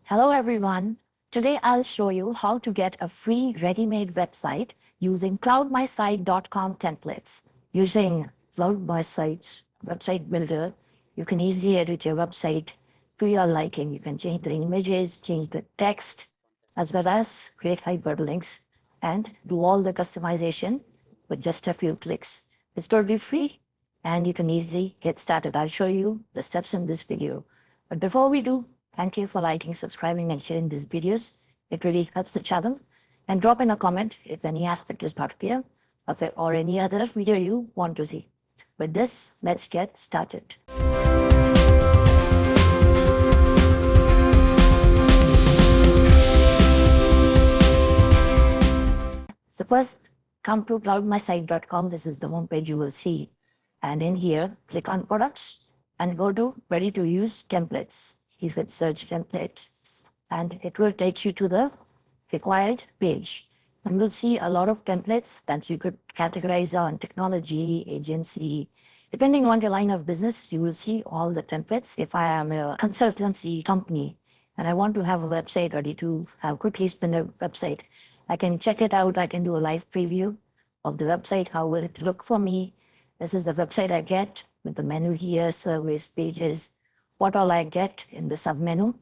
Hello everyone. Today I'll show you how to get a free ready-made website using cloudmysite.com templates. Using CloudMySite's website builder, you can easily edit your website to your liking. You can change the images, change the text, as well as create hyperlinks and do all the customization with just a few clicks. It's totally free and you can easily get started. I'll show you the steps in this video. But before we do, thank you for liking, subscribing, and sharing these videos. It really helps the channel. And drop in a comment if any aspect is not clear or any other video you want to see. With this, let's get started. So first, come to cloudmysite.com. This is the homepage you will see. And in here, click on products and go to ready to use templates. You can search template and it will take you to the required page. And you'll see a lot of templates that you could categorize on technology, agency. Depending on your line of business, you will see all the templates. If I am a consultancy company and I want to have a website ready to have quickly spin a website, I can check it out. I can do a live preview of the website. How will it look for me? This is the website I get with the menu here, service, pages, what all I get in the sub-menu.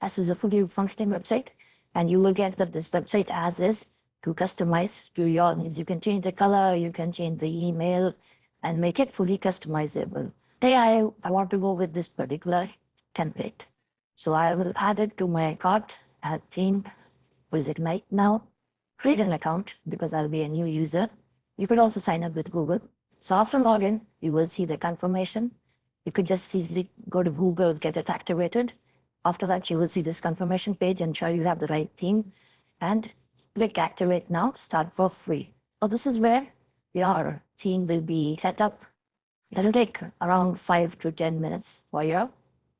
This is a fully functioning website, and you will get that this website as is to customize to your needs. You can change the color, you can change the email, and make it fully customizable. Today I want to go with this particular template. So I will add it to my cart, add theme, visit right now, create an account because I'll be a new user. You could also sign up with Google. So after login, you will see the confirmation. You could just easily go to Google, get it activated. After that, you will see this confirmation page, ensure you have the right theme, and click activate now, start for free. So this is where your theme will be set up. It'll take around 5 to 10 minutes for your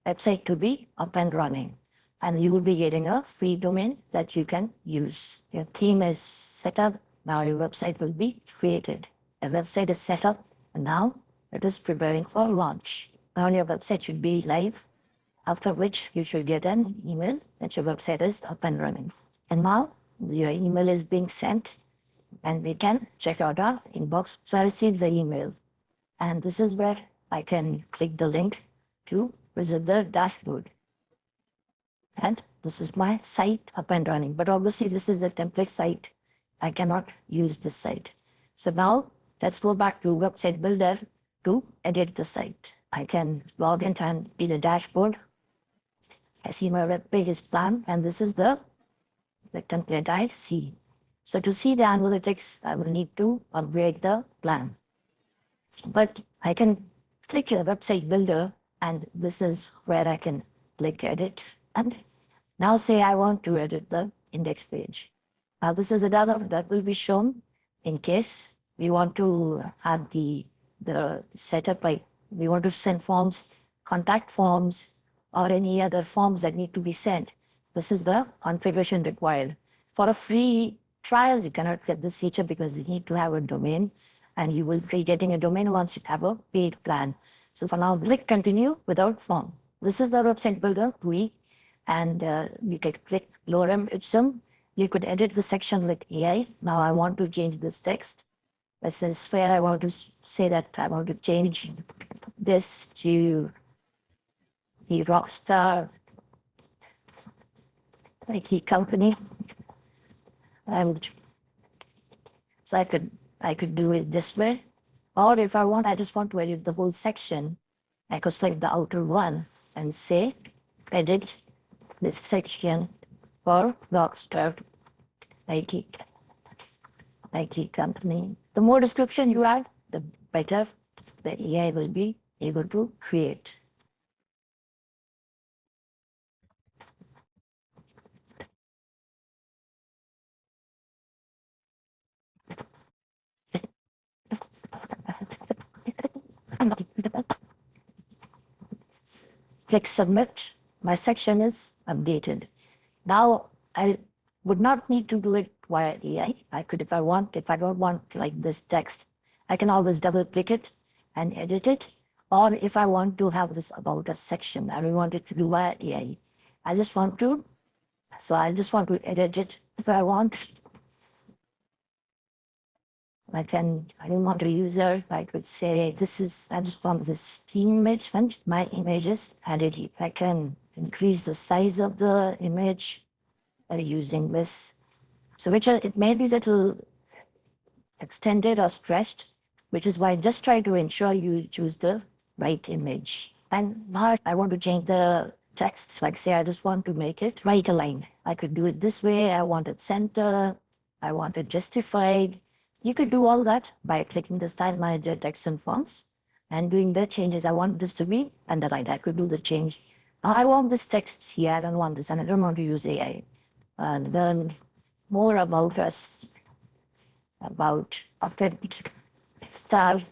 website to be up and running. And you will be getting a free domain that you can use. Your theme is set up, now your website will be created. A website is set up, and now it is preparing for launch. Now your website should be live, after which you should get an email that your website is up and running. And now your email is being sent, and we can check out our inbox. So I received the email, and this is where I can click the link to visit the dashboard. And this is my site up and running. But obviously this is a template site. I cannot use this site. So now let's go back to website builder to edit the site. I can log in and be the dashboard. I see my web page is plan, and this is the template I see. So to see the analytics, I will need to upgrade the plan. But I can click the website builder, and this is where I can click edit. And now say I want to edit the index page. Now this is a data that will be shown in case we want to have the setup, like we want to send forms, contact forms, or any other forms that need to be sent. This is the configuration required. For a free trial, you cannot get this feature because you need to have a domain, and you will be getting a domain once you have a paid plan. So for now, click continue without form. This is the website builder GUI, and you can click lorem ipsum. You could edit the section with AI. Now I want to change this text. This is where I want to say that I want to change this to the Rockstar IT company. So I could do it this way. Or if I want, I just want to edit the whole section. I could select the outer one and say edit this section for Rockstar IT company. The more description you add, the better the AI will be able to create. Click submit. My section is updated. Now I would not need to do it via AI. I could, if I don't want like this text, I can always double click it and edit it. Or if I want to have this about a section, I don't want it to do via AI. I just want to edit it if I want. I don't want a user. I could say I just want this image and my images added. I can increase the size of the image by using this. So it may be a little extended or stretched, which is why just try to ensure you choose the right image. And now I want to change the text, like say I just want to make it right aligned. I could do it this way. I want it center. I want it justified. You could do all that by clicking the Style Manager text and fonts and doing the changes. I want this to be underlined. I could do the change. I want this text here. I don't want this, and I don't want to use AI. And learn more about us, about authentic style,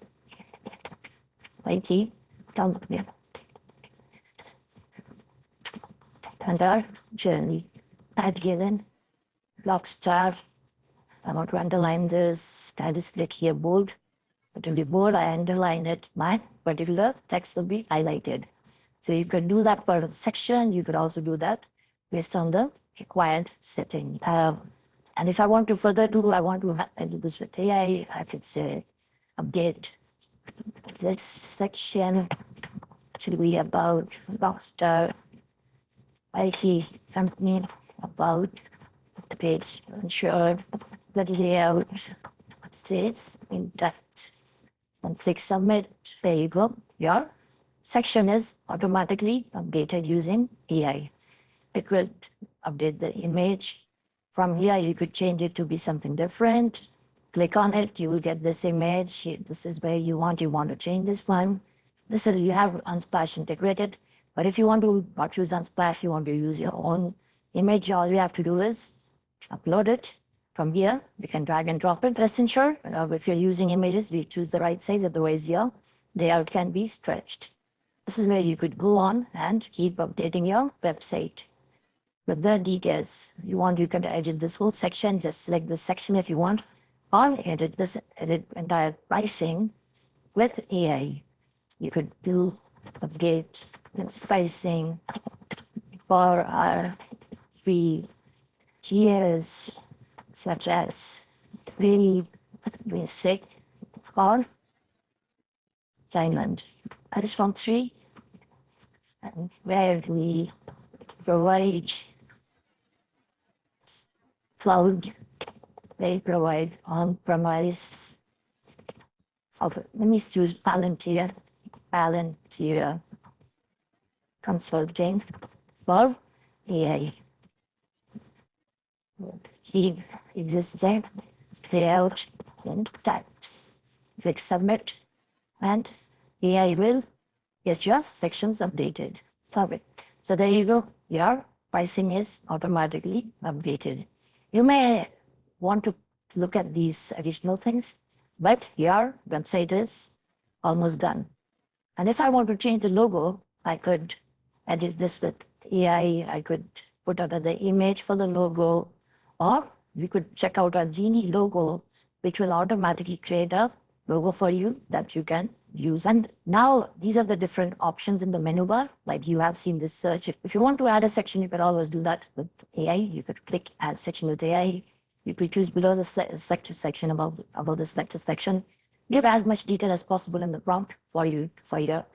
IT, down here, and our journey. Add given, block star. I want to underline this. I just click here bold. But in the bold, I underline it. My particular text will be highlighted. So you can do that for a section. You could also do that based on the required setting. And if I want to further do, I want to do this with AI, I could say update this section should be about Rockstar IT company, about the page, ensure the layout stays in depth, and click submit. There you go. Your section is automatically updated using AI. It will update the image. From here, you could change it to be something different. Click on it, you will get this image. This is where you want to change this one. This is you have Unsplash integrated. But if you want to not use Unsplash, you want to use your own image, all you have to do is upload it. From here, you can drag and drop it. Rest ensure if you're using images, we choose the right size, otherwise here, they can be stretched. This is where you could go on and keep updating your website with the details. You can edit this whole section, just select this section if you want, or edit entire pricing with AI. You could do update this pricing for our free tiers, such as free basic or diamond. I just want 3, and where we provide cloud, they provide on-premise. Let me choose Palantir Consulting for AI. He exists there, layout, and text. Click submit, and AI will get your sections updated. So there you go. Your pricing is automatically updated. You may want to look at these additional things, but your website is almost done. And if I want to change the logo, I could edit this with AI. I could put out the image for the logo, or we could check out our Genie logo, which will automatically create a logo for you that you can use. And now these are the different options in the menu bar, like you have seen this search. If you want to add a section, you could always do that with AI. You could click add section with AI. You could choose below the selected section, above the selected section. Give as much detail as possible in the prompt for your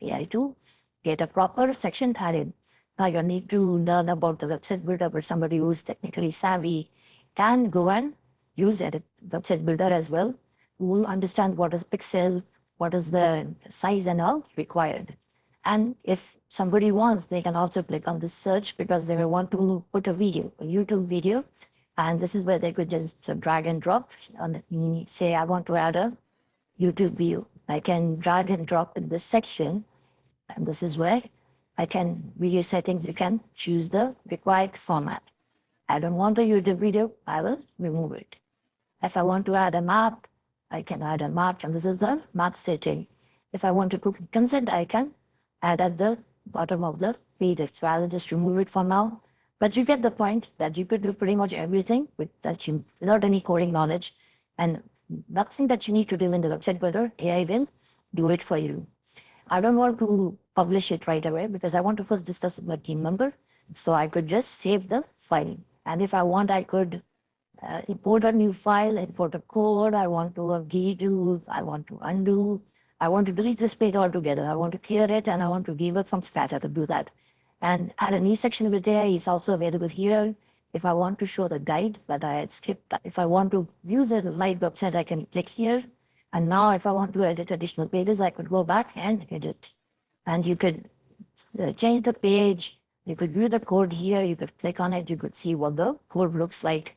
AI to get a proper section added. Now you need to learn about the website builder, but somebody who's technically savvy can go and use edit website builder as well, who will understand what is pixel, what is the size and all required. And if somebody wants, they can also click on the search because they will want to put a YouTube video, and this is where they could just drag and drop. Say I want to add a YouTube view. I can drag and drop in this section, and this is where I can video settings. You can choose the required format. I don't want a YouTube video, I will remove it. If I want to add a map, I can add a map, and this is the map setting. If I want to put consent, I can add at the bottom of the page. So I'll just remove it for now. But you get the point that you could do pretty much everything without any coding knowledge, and nothing that you need to do in the website builder, AI will do it for you. I don't want to publish it right away because I want to first discuss with my team member. So I could just save the file. And if I want, I could import a new file, import a code. I want to redo, I want to undo. I want to delete this page altogether. I want to clear it and I want to give it from scratch. I could do that. And add a new section over there is also available here. If I want to show the guide that I had skipped, if I want to view the live website, I can click here. And now if I want to edit additional pages, I could go back and edit. And you could change the page. You could view the code here. You could click on it. You could see what the code looks like.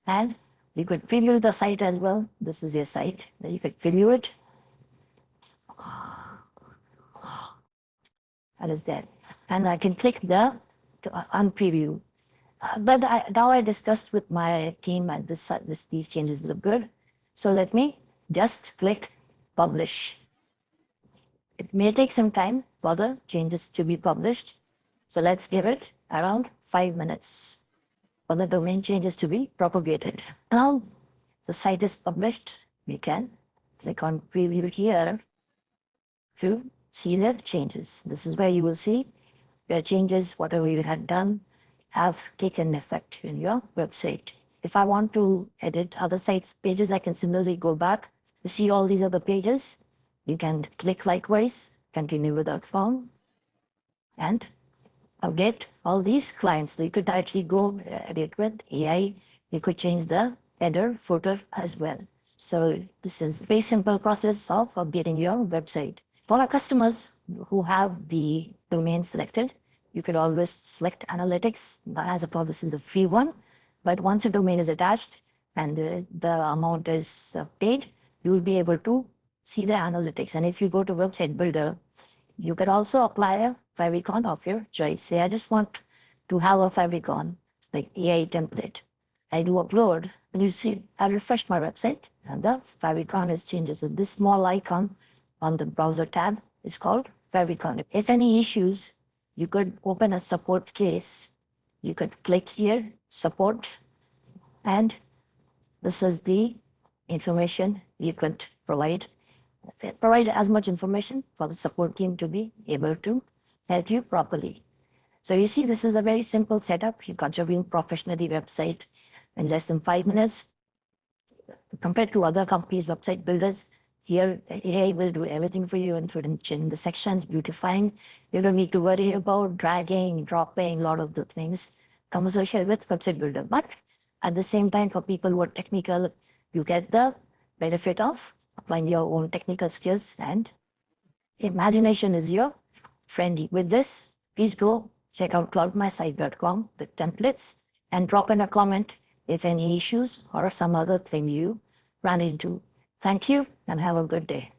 And you could preview the site as well. This is your site. You could preview it. That is there. And I can click the unpreview. But now I discussed with my team and these changes look good. So let me just click publish. It may take some time for the changes to be published. So let's give it around 5 minutes for the domain changes to be propagated. Now the site is published. We can click on preview here to see the changes. This is where you will see where changes, whatever you had done, have taken effect in your website. If I want to edit other sites' pages, I can similarly go back to see all these other pages. You can click likewise, continue without form, and get all these clients. So you could actually go edit with AI. You could change the header, footer as well. So this is a very simple process of updating your website. For our customers who have the domain selected, you could always select analytics. As of now, this is a free one. But once a domain is attached and the amount is paid, you will be able to see the analytics. And if you go to Website Builder, you could also apply a favicon of your choice. Say, I just want to have a favicon, like AI template. I do upload, and you see, I refresh my website, and the favicon is changes. So this small icon on the browser tab is called favicon. If any issues, you could open a support case. You could click here, support, and this is the information you could provide as much information for the support team to be able to help you properly. So you see, this is a very simple setup. You got your real professionally website in less than 5 minutes. Compared to other companies' website builders, here AI will do everything for you, including the sections, beautifying. You don't need to worry about dragging, dropping, a lot of the things come associated with website builder. But at the same time, for people who are technical, you get the benefit of applying your own technical skills, and imagination is your friend. With this, please go check out cloudmysite.com, the templates, and drop in a comment if any issues or some other thing you ran into. Thank you and have a good day.